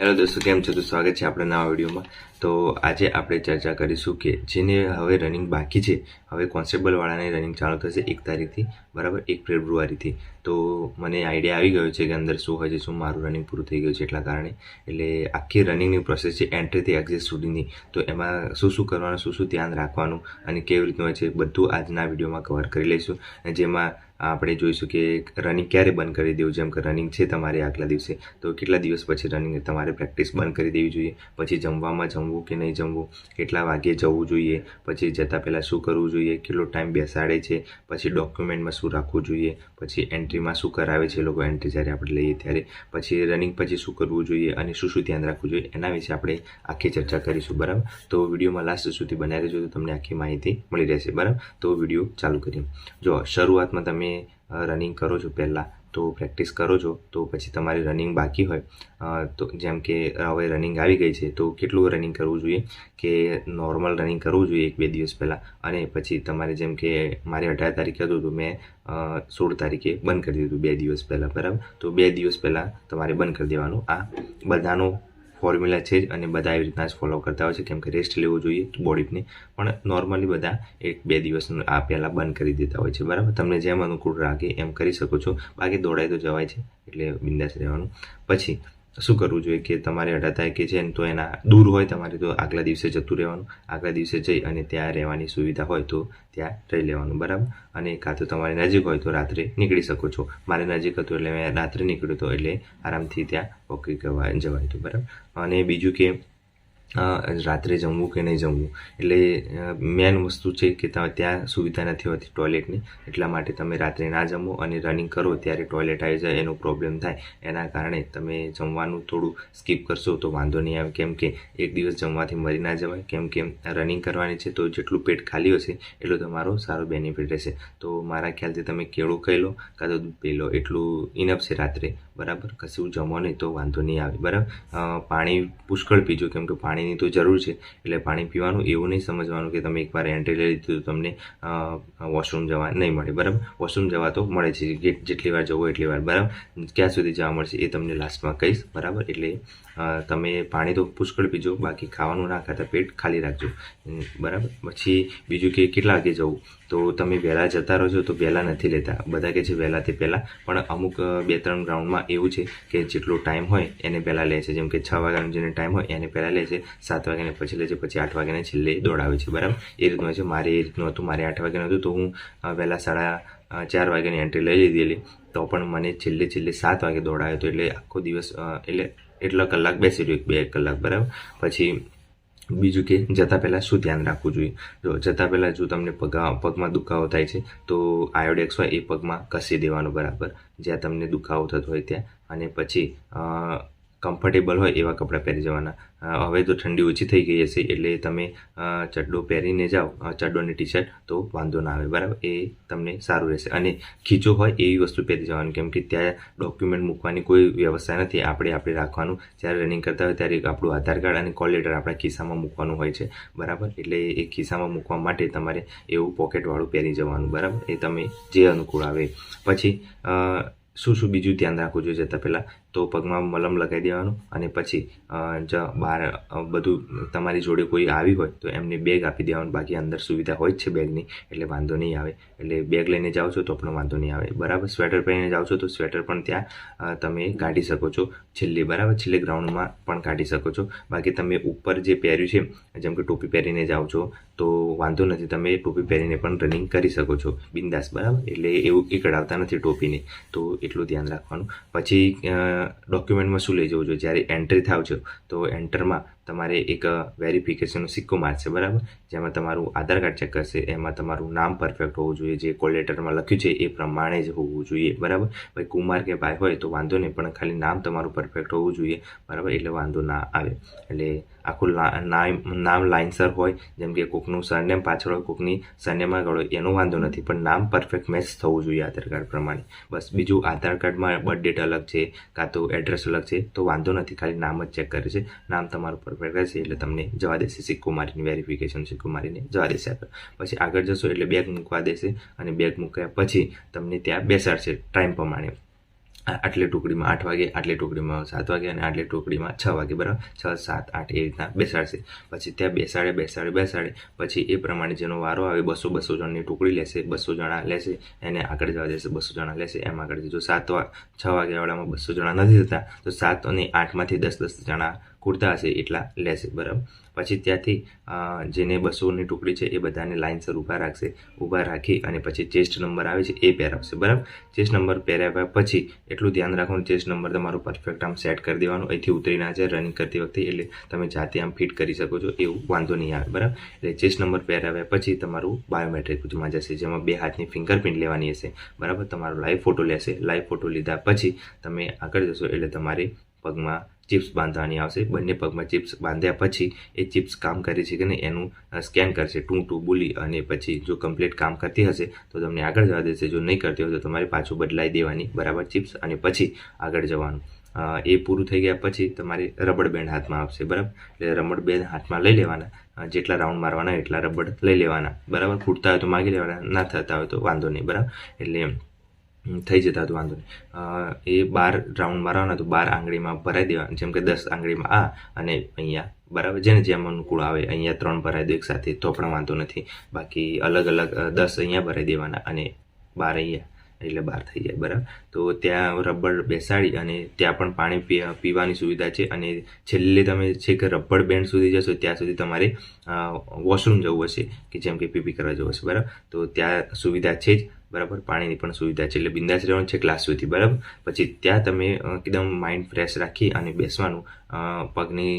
Hello દોસ્તો, કેમ છો? તો સ્વાગત છે આપણા નવા વિડીયોમાં. તો આજે આપણે ચર્ચા કરીશું કે જેને હવે રનિંગ બાકી છે, હવે કોન્સ્ટેબલવાળાને રનિંગ ચાલુ થશે 1 તારીખથી, બરાબર, 1 ફેબ્રુઆરીથી. તો મને આઈડિયા આવી ગયો છે કે અંદર શું હોય છે, શું મારું રનિંગ પૂરું થઈ ગયું છે એટલા કારણે. એટલે આખી રનિંગની પ્રોસેસ છે એન્ટ્રીથી એક્ઝિટ સુધીની. તો એમાં શું શું કરવાનું, શું શું ધ્યાન રાખવાનું અને કેવી રીતનું હોય છે, બધું આજના વિડીયોમાં કવર કરી લઈશું. જેમાં આપણે જોઈશું કે રનિંગ ક્યારે બંધ કરી દેવું. જેમ કે રનિંગ છે તમારે આગલા દિવસે, તો કેટલા દિવસ પછી રનિંગ તમારે પ્રેક્ટિસ બંધ કરી દેવી જોઈએ. પછી જમવામાં જમવું કે નહીં જમવું, કેટલા વાગ્યે જવું જોઈએ, પછી જતાં પહેલાં શું કરવું જોઈએ, કેટલો ટાઈમ બેસાડે છે, પછી ડોક્યુમેન્ટમાં શું રાખવું જોઈએ, પછી એન્ટ્રીમાં શું કરાવે છે લોકો એન્ટ્રી જ્યારે આપણે લઈએ ત્યારે, પછી રનિંગ પછી શું કરવું જોઈએ અને શું શું ધ્યાન રાખવું જોઈએ, એના વિશે આપણે આખી ચર્ચા કરીશું, બરાબર. તો વિડીયોમાં લાસ્ટ સુધી બનાવી રહેજો તો તમને આખી માહિતી મળી રહેશે, બરાબર. તો વિડીયો ચાલુ કરીએ. જો શરૂઆતમાં તમે રનિંગ કરો છો પહેલાં, તો પ્રેક્ટિસ કરો છો, તો પછી તમારી રનિંગ બાકી હોય તો જેમ કે હવે રનિંગ આવી ગઈ છે તો કેટલું રનિંગ કરવું જોઈએ કે નોર્મલ રનિંગ કરવું જોઈએ 1-2 દિવસ પહેલાં. અને પછી તમારે જેમ કે મારે 18 તારીખે હતું તો મેં 16 તારીખે બંધ કરી દીધું 2 દિવસ પહેલાં, બરાબર. તો 2 દિવસ પહેલાં તમારે બંધ કરી દેવાનું. આ બધાનો ફોર્મ્યુલા છે જ અને બધા એવી રીતના જ ફોલો કરતા હોય છે, કેમ કે રેસ્ટ લેવું જોઈએ બોડીને. પણ નોર્મલી બધા 1-2 દિવસનું આ પહેલાં બંધ કરી દેતા હોય છે, બરાબર. તમને જેમ અનુકૂળ લાગે એમ કરી શકો છો. બાકી દોડાઈ તો જવાય છે, એટલે બિંદાસ રહેવાનું. પછી શું કરવું જોઈએ કે તમારે 18 તારીખે છે ને તો એના દૂર હોય તમારે તો આગલા દિવસે જતું રહેવાનું. આગલા દિવસે જઈ અને ત્યાં રહેવાની સુવિધા હોય તો ત્યાં રહી લેવાનું, બરાબર. અને કાં તો તમારે નજીક હોય તો રાત્રે નીકળી શકો છો. મારે નજીક હતું એટલે મેં રાત્રે નીકળ્યો હતો, એટલે આરામથી ત્યાં વોકિંગ કરવા જવાય હતું, બરાબર. અને બીજું કે રાત્રે જમવું કે નહીં જમવું, એટલે મેન વસ્તુ છે કે ત્યાં સુવિધા નથી હોતી ટોયલેટની, એટલા માટે તમે રાત્રે ના જમો અને રનિંગ કરો ત્યારે ટોયલેટ આવી જાય એનો પ્રોબ્લેમ થાય. એના કારણે તમે જમવાનું થોડું સ્કીપ કરશો તો વાંધો નહીં આવે, કેમ કે એક દિવસ જમવાથી મરી ના જવાય. કેમ કે રનિંગ કરવાની છે તો જેટલું પેટ ખાલી હશે એટલો તમારો સારો બેનિફિટ રહેશે. તો મારા ખ્યાલથી તમે કેળું ખાઈ લો કાં તો દૂધ પી લો, એટલું ઇનફ છે રાત્રે, બરાબર. કશું જમો નહીં તો વાંધો નહીં આવે, બરાબર. પાણી પુષ્કળ પીજો, કેમ કે પાણીની તો જરૂર છે, એટલે પાણી પીવાનું. એવું નહીં સમજવાનું કે તમે એકવાર એન્ટ્રી લઈ લીધી તો તમને વોશરૂમ જવા નહીં મળે, બરાબર. વોશરૂમ જવા તો મળે છે, જેટલી વાર જવો એટલી વાર, બરાબર. ક્યાં સુધી જવા મળશે એ તમને લાસ્ટમાં કહીશ, બરાબર. એટલે તમે પાણી તો પુષ્કળ પીજો, બાકી ખાવાનું ના ખાતા પેટ ખાલી રાખજો, બરાબર. પછી બીજું કે કેટલા વાગે જવું, તો તમે વહેલા જતા રહો છો તો વહેલા નથી લેતા. બધા કહે છે વહેલા તે પહેલાં, પણ અમુક 2-3 ગ્રાઉન્ડમાં એવું છે કે જેટલો ટાઈમ હોય એને પહેલાં લે છે. જેમ કે 6 વાગ્યાનો જેને ટાઈમ હોય એને પહેલાં લે છે, 7 વાગ્યાને પછી લે છે, પછી 8 વાગ્યાને છેલ્લે દોડાવે છે, બરાબર. એ રીતનું હોય છે. મારે એ રીતનું હતું. મારે 8 વાગ્યાનું હતું તો હું વહેલા 4:30 વાગ્યાની એન્ટ્રી લઈ લીધેલી, તો પણ મને છેલ્લે 7 વાગે દોડાવ્યો હતો. એટલે આખો દિવસ એટલા કલાક બેસી રહ્યો, 2 કલાક, બરાબર. પછી બીજું કે જતાં પહેલાં શું ધ્યાન રાખવું જોઈએ. જો જતાં પહેલાં જો તમને પગમાં દુખાવો થાય છે તો આયોડેક્સ હોય એ પગમાં ઘસી દેવાનું, બરાબર, જ્યાં તમને દુખાવો થતો હોય ત્યાં. અને પછી કમ્ફર્ટેબલ હોય એવા કપડાં પહેરી જવાના. હવે તો ઠંડી ઓછી થઈ ગઈ હશે એટલે તમે ચડ્ડો પહેરીને જાઓ, ચડ્ડો અને ટી શર્ટ, તો વાંધો ના આવે, બરાબર. એ તમને સારું રહેશે. અને ખીચો હોય એવી વસ્તુ પહેરી જવાનું, કેમ કે ત્યાં ડોક્યુમેન્ટ મૂકવાની કોઈ વ્યવસ્થા નથી. આપણે રાખવાનું. જ્યારે રનિંગ કરતા હોય ત્યારે આપણું આધાર કાર્ડ અને કોલ લેટર આપણા ખિસ્સામાં મૂકવાનું હોય છે, બરાબર. એટલે એ ખિસ્સામાં મૂકવા માટે તમારે એવું પોકેટવાળું પહેરી જવાનું, બરાબર. એ તમે જે અનુકૂળ આવે. પછી શું બીજું ધ્યાન રાખવું જોઈએ જતાં પહેલાં, તો પગમાં મલમ લગાવી દેવાનું. અને પછી બહાર બધું તમારી જોડે કોઈ આવી હોય તો એમને બેગ આપી દેવાનું. બાકી અંદર સુવિધા હોય જ છે બેગની, એટલે વાંધો નહીં આવે. એટલે બેગ લઈને જાઓ છો તો પણ વાંધો નહીં આવે, બરાબર. સ્વેટર પહેરીને જાઓ છો તો સ્વેટર પણ ત્યાં તમે કાઢી શકો છો છેલ્લે, બરાબર. છેલ્લે ગ્રાઉન્ડમાં પણ કાઢી શકો છો. બાકી તમે ઉપર જે પહેર્યું છે, જેમ કે ટોપી પહેરીને જાઓ છો તો વાંધો નથી, તમે ટોપી પહેરીને પણ રનિંગ કરી શકો છો બિંદાસ, બરાબર. એટલે એવું કઢાવતા નથી ટોપીને, તો એટલું ધ્યાન રાખવાનું. પછી ડોક્યુમેન્ટમાં શું લઈ જવું જોઈએ. જ્યારે એન્ટ્રી થાવ છો તો એન્ટરમાં તમારે એક વેરિફિકેશનનો સિક્કો મારશે, બરાબર, જેમાં તમારું આધાર કાર્ડ ચેક કરશે. એમાં તમારું નામ પરફેક્ટ હોવું જોઈએ, જે કોલ લેટરમાં લખ્યું છે એ પ્રમાણે જ હોવું જોઈએ, બરાબર. ભાઈ કુમાર કે ભાઈ હોય તો વાંધો નહીં, પણ ખાલી નામ તમારું પરફેક્ટ હોવું જોઈએ, બરાબર. એટલે વાંધો ના આવે. એટલે આખું નામ લાઇનસર હોય, જેમ કે કોકનું સરનેમ પાછળ હોય, કોકની સરનેમ આગળ હોય, એનો વાંધો નથી, પણ નામ પરફેક્ટ મેચ થવું જોઈએ આધાર કાર્ડ પ્રમાણે, બસ. બીજું આધાર કાર્ડમાં બર્થ ડેટ અલગ છે કાં તો એડ્રેસ અલગ છે તો વાંધો નથી, ખાલી નામ જ ચેક કરે છે. નામ તમારું પરફેક્ટ રહેશે એટલે તમને જવા દેશે, સિક્કો મારીને વેરિફિકેશન સિક્કો મારીને જવા દેશે આગળ. પછી આગળ જશો એટલે બેગ મૂકવા દેશે, અને બેગ મૂક્યા પછી તમને ત્યાં બેસાડશે ટાઈમ પ્રમાણે. આટલી ટુકડીમાં 8 વાગે, આટલી ટુકડીમાં 7 વાગે અને આટલી ટુકડીમાં 6 વાગે, બરાબર. 6, 7, 8 એ રીતના બેસાડશે. પછી ત્યાં બેસાડે પછી એ પ્રમાણે જેનો વારો આવે 200 જણની ટુકડી લેશે, 200 જણા લેશે, એને આગળ જવા દેશે, 200 જણા લેશે, એમ આગળ. જો 6 વાગ્યાવાળામાં 200 જણા નથી થતા તો 7 અને 8માંથી 10 જણા ખૂટતા હશે એટલા લેશે, બરાબર. પછી ત્યાંથી જેને 200ની ટુકડી છે એ બધાને લાઇનસર ઊભા રાખી અને પછી ચેસ્ટ નંબર આવે છે એ પહેરાવશે, બરાબર. ચેસ્ટ નંબર પહેરાવ્યા પછી એટલું ધ્યાન રાખવાનું, ચેસ્ટ નંબર તમારો પરફેક્ટ આમ સેટ કરી દેવાનો, અહીંથી ઉતરી ના જાય રનિંગ કરતી વખતે, એટલે તમે જાતે આમ ફિટ કરી શકો છો, એવું વાંધો નહીં આવે, બરાબર. એટલે ચેસ્ટ નંબર પહેરાવ્યા પછી તમારું બાયોમેટ્રિકમાં જશે, જેમાં 2 હાથની ફિંગરપ્રિન્ટ લેવાની હશે, બરાબર. તમારો લાઈવ ફોટો લેશે. લાઈવ ફોટો લીધા પછી તમે આગળ જશો એટલે તમારે પગમાં ચિપ્સ બાંધવાની આવશે. બંને પગમાં ચિપ્સ બાંધ્યા પછી એ ચિપ્સ કામ કરે છે કે નહીં એનું સ્કેન કરશે, ટૂ બોલી, અને પછી જો કમ્પ્લીટ કામ કરતી હશે તો તમને આગળ જવા દેશે. જો નહીં કરતી હોય તો તમારે પાછું બદલાઈ દેવાની, બરાબર, ચિપ્સ, અને પછી આગળ જવાનું. એ પૂરું થઈ ગયા પછી તમારે રબડ બેન્ડ હાથમાં આવશે, બરાબર. એટલે રબડ બેન્ડ હાથમાં લઈ લેવાના, જેટલા રાઉન્ડ મારવાના એટલા રબડ લઈ લેવાના, બરાબર. ખૂટતા હોય તો માગી લેવાના, ના થતા હોય તો વાંધો નહીં, બરાબર. એટલે થઈ જતા તો વાંધો નહીં. એ 12 રાઉન્ડ મારવાના તો 12 આંગળીમાં ભરાઈ દેવાના, જેમ કે 10 આંગળીમાં અને અહીંયા, બરાબર. જેને જેમ અનુકૂળ આવે, અહીંયા 3 ભરાઈ દો એકસાથે તો પણ વાંધો નથી. બાકી અલગ અલગ 10 અહીંયા ભરાઈ દેવાના અને 12 અહીંયા, એટલે 12 થઈ જાય, બરાબર. તો ત્યાં રબર બેસાડી અને ત્યાં પણ પાણી પીવાની સુવિધા છે. અને છેલ્લે તમે છેક રબર બેન્ડ સુધી જશો ત્યાં સુધી તમારે વોશરૂમ જવું હશે, કે જેમ કે પીપી કરવા જવું હશે, બરાબર. તો ત્યાં સુવિધા છે જ, બરાબર. પાણીની પણ સુવિધા છે, એટલે બિંદાસ રહેવાનું છે ક્લાસ સુધી, બરાબર. પછી ત્યાં તમે એકદમ માઇન્ડ ફ્રેશ રાખી અને બેસવાનું. પગની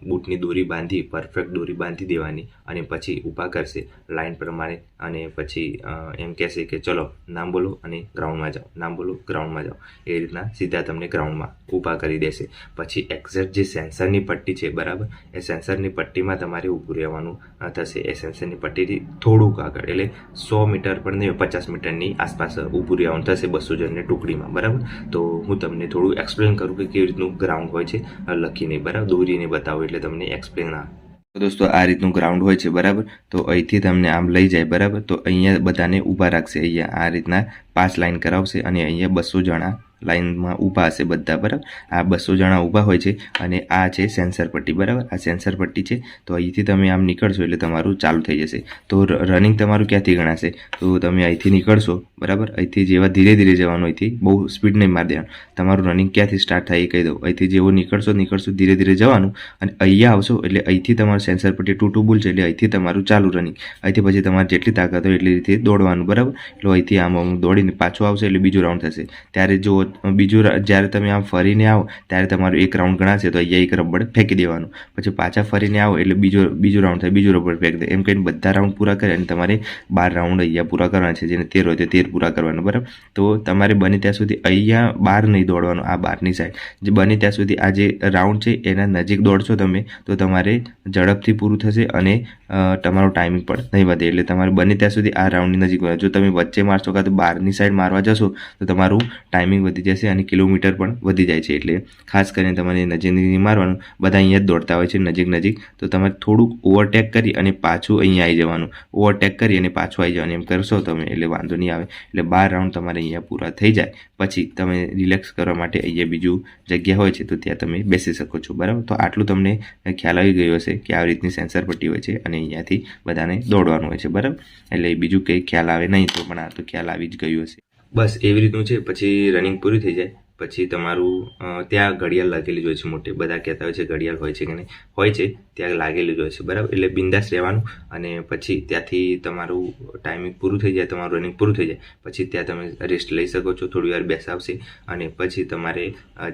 બૂટની દોરી બાંધી, પરફેક્ટ દોરી બાંધી દેવાની, અને પછી ઊભા કરશે લાઇન પ્રમાણે, અને પછી એમ કહેશે કે ચલો નામ બોલો અને ગ્રાઉન્ડમાં જાઓ, નામ બોલો, ગ્રાઉન્ડમાં જાઓ. એ રીતના સીધા તમને ગ્રાઉન્ડમાં ઊભા કરી દેશે. પછી એક્ઝેક્ટ જે સેન્સરની પટ્ટી છે, બરાબર, એ સેન્સરની પટ્ટીમાં તમારે ઊભું રહેવાનું થશે. એ સેન્સરની પટ્ટીથી થોડુંક આગળ, એટલે 100 મીટર પણ નહીં, 50 મીટરની આસપાસ ઊભું રહેવાનું થશે 200 જણની ટુકડીમાં, બરાબર. તો હું તમને થોડું એક્સપ્લેન કરું કે કેવી રીતનું ગ્રાઉન્ડ હોય છે લખીને, બરાબર, દોરીને બતાવો એટલે તમને એક્સપ્લેન આવે. તો દોસ્તો આ રીતનું ગ્રાઉન્ડ હોય છે, બરાબર. તો અહીંથી તમને આમ લઈ જાય, બરાબર. તો અહીંયા બધાને ઊભા રાખશે, અહીંયા આ રીતના 5 લાઈન કરાવશે, અને અહીંયા 200 જણા લાઈનમાં ઊભા હશે બધા, બરાબર. આ 200 જણા ઊભા હોય છે, અને આ છે સેન્સર પટ્ટી, બરાબર. આ સેન્સર પટ્ટી છે. તો અહીંથી તમે આમ નીકળશો એટલે તમારું ચાલુ થઈ જશે. તો રનિંગ તમારું ક્યાંથી ગણાશે? તો તમે અહીંથી નીકળશો, બરાબર. અહીંથી જેવા ધીરે ધીરે જવાનું, અહીંથી બહુ સ્પીડ નહીં મારી દેવાનું. તમારું રનિંગ ક્યાંથી સ્ટાર્ટ થાય એ કહી દઉં. અહીંથી જેવો નીકળશો ધીરે ધીરે જવાનું, અને અહીંયા આવશો એટલે અહીંથી તમારું સેન્સર પટ્ટી ટૂ બોલશે, એટલે અહીંથી તમારું ચાલુ રનિંગ. અહીંથી પછી તમારે જેટલી તાકાત હોય એટલી રીતે દોડવાનું, બરાબર. એટલે અહીંથી આમ દોડીને પાછું આવશે એટલે બીજો રાઉન્ડ થશે. ત્યારે જો જ્યારે તમે આમ ફરીને આવો ત્યારે તમારું એક રાઉન્ડ ગણાશે, તો અહીંયા એક રબડ ફેંકી દેવાનું. પછી પાછા ફરીને આવો એટલે બીજો રાઉન્ડ થાય, બીજો રબડ ફેંકી દે. એમ કહીને બધા રાઉન્ડ પૂરા કરે, અને તમારે 12 રાઉન્ડ અહીંયા પૂરા કરવાના છે. જેને 13 હોય તો 13 પૂરા કરવાના, બરાબર. તો તમારે બને ત્યાં સુધી અહીંયા 12 નહીં દોડવાનું, આ 12ની સાઈડ જે બને ત્યાં સુધી આ જે રાઉન્ડ છે એના નજીક દોડશો તમે તો તમારે ઝડપથી પૂરું થશે, અને તમારો ટાઈમિંગ પણ નહીં વધે. એટલે તમારે બને ત્યાં સુધી આ રાઉન્ડની નજીક. જો તમે વચ્ચે મારશો કાં તો 12ની સાઈડ મારવા જશો તો તમારું ટાઈમિંગ વધી જશે અને કિલોમીટર પણ વધી જાય છે. એટલે ખાસ કરીને તમારે નજીક મારવાનું. બધા અહીંયા જ દોડતા હોય છે નજીક, તો તમારે થોડુંક ઓવરટેક કરી અને પાછું અહીંયા આવી જવાનું. ઓવરટેક કરી અને પાછું આવી જવાનું, એમ કરશો તમે એટલે વાંધો નહીં આવે. એટલે 12 રાઉન્ડ તમારે અહીંયા પૂરા થઈ જાય પછી તમે રિલેક્સ કરવા માટે અહીંયા બીજું જગ્યા હોય છે તો ત્યાં તમે બેસી શકો છો, બરાબર. તો આટલું તમને ખ્યાલ આવી ગયો હશે કે આવી રીતની સેન્સર પટ્ટી હોય છે, અને અહીંયાથી બધાને દોડવાનું હોય છે, બરાબર. એટલે બીજું કંઈ ખ્યાલ આવે નહીં તો પણ આ તો ખ્યાલ આવી જ ગયું હશે. બસ એવી રીતનું છે. પછી રનિંગ પૂરી થઈ જાય પછી તમારું ત્યાં ઘડિયાળ લાગેલી જ હોય છે મોટી. બધા કહેતા હોય છે ઘડિયાળ હોય છે કે નહીં, હોય છે, ત્યાં લાગેલી જ હોય છે, બરાબર. એટલે બિંદાસ રહેવાનું. અને પછી ત્યાંથી તમારું ટાઈમિંગ પૂરું થઈ જાય, તમારું રનિંગ પૂરું થઈ જાય પછી ત્યાં તમે રેસ્ટ લઈ શકો છો, થોડી વાર બેસાવશે, અને પછી તમારે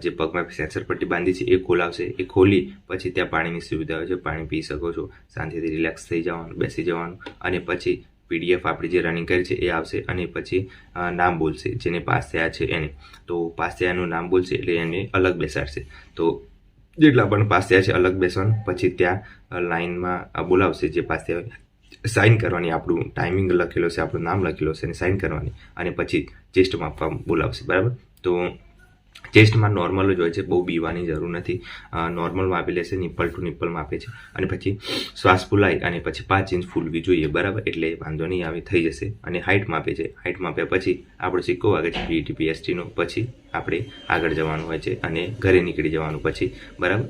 જે પગમાં સેન્સર પટ્ટી બાંધી છે એ ખોલાવશે. એ ખોલી પછી ત્યાં પાણીની સુવિધા હોય છે, પાણી પી શકો છો, શાંતિથી રિલેક્સ થઈ જવાનું, બેસી જવાનું. અને પછી PDF આપણી જે રનિંગ કરી છે એ આવશે, અને પછી નામ બોલશે જેને પાસ થયા છે એને. તો પાસ થયાનું નામ બોલશે એટલે એને અલગ બેસાડશે. તો જેટલા પણ પાસ થયા છે અલગ બેસવાનું. પછી ત્યાં લાઇનમાં બોલાવશે જે પાસ થયા, સાઇન કરવાની, આપણું ટાઈમિંગ લખેલો છે, આપણું નામ લખેલું છે, અને સાઇન કરવાની. અને પછી ચેસ્ટ માપવા બોલાવશે, બરાબર. તો ચેસ્ટમાં નોર્મલ જ હોય છે, બહુ બીવાની જરૂર નથી. નોર્મલ માપી લેશે, નિપ્પલ ટુ નિપ્પલ માપે છે. અને પછી શ્વાસ ફૂલાય અને પછી 5 ઇંચ ફૂલવી જોઈએ, બરાબર. એટલે વાંધો નહીં આવે, થઈ જશે. અને હાઇટ માપે છે. હાઇટ માપ્યા પછી આપણો સિક્કો વાગે છે PET PSTનો. પછી આપણે આગળ જવાનું હોય છે અને ઘરે નીકળી જવાનું પછી, બરાબર.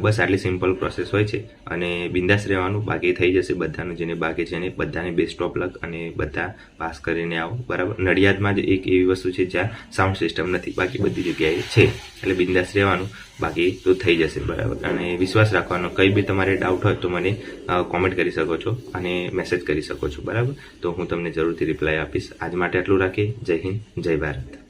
બસ આટલી સિમ્પલ પ્રોસેસ હોય છે અને બિંદાસ રહેવાનું. બાકી થઈ જશે બધાનું, જેને બાકી છે એને બધાને બેસ્ટ ઓફ લક અને બધા પાસ કરીને આવો, બરાબર. નડિયાદમાં જ એક એવી વસ્તુ છે જ્યાં સાઉન્ડ સિસ્ટમ નથી, બાકી બધી જગ્યાએ છે, એટલે બિંદાસ રહેવાનું, બાકી તો થઈ જશે, બરાબર. અને વિશ્વાસ રાખવાનો. કંઈ બી તમારે ડાઉટ હોય તો મને કોમેન્ટ કરી શકો છો અને મેસેજ કરી શકો છો, બરાબર. તો હું તમને જરૂરથી રિપ્લાય આપીશ. આજ માટે આટલું રાખીએ. જય હિન્દ, જય ભારત.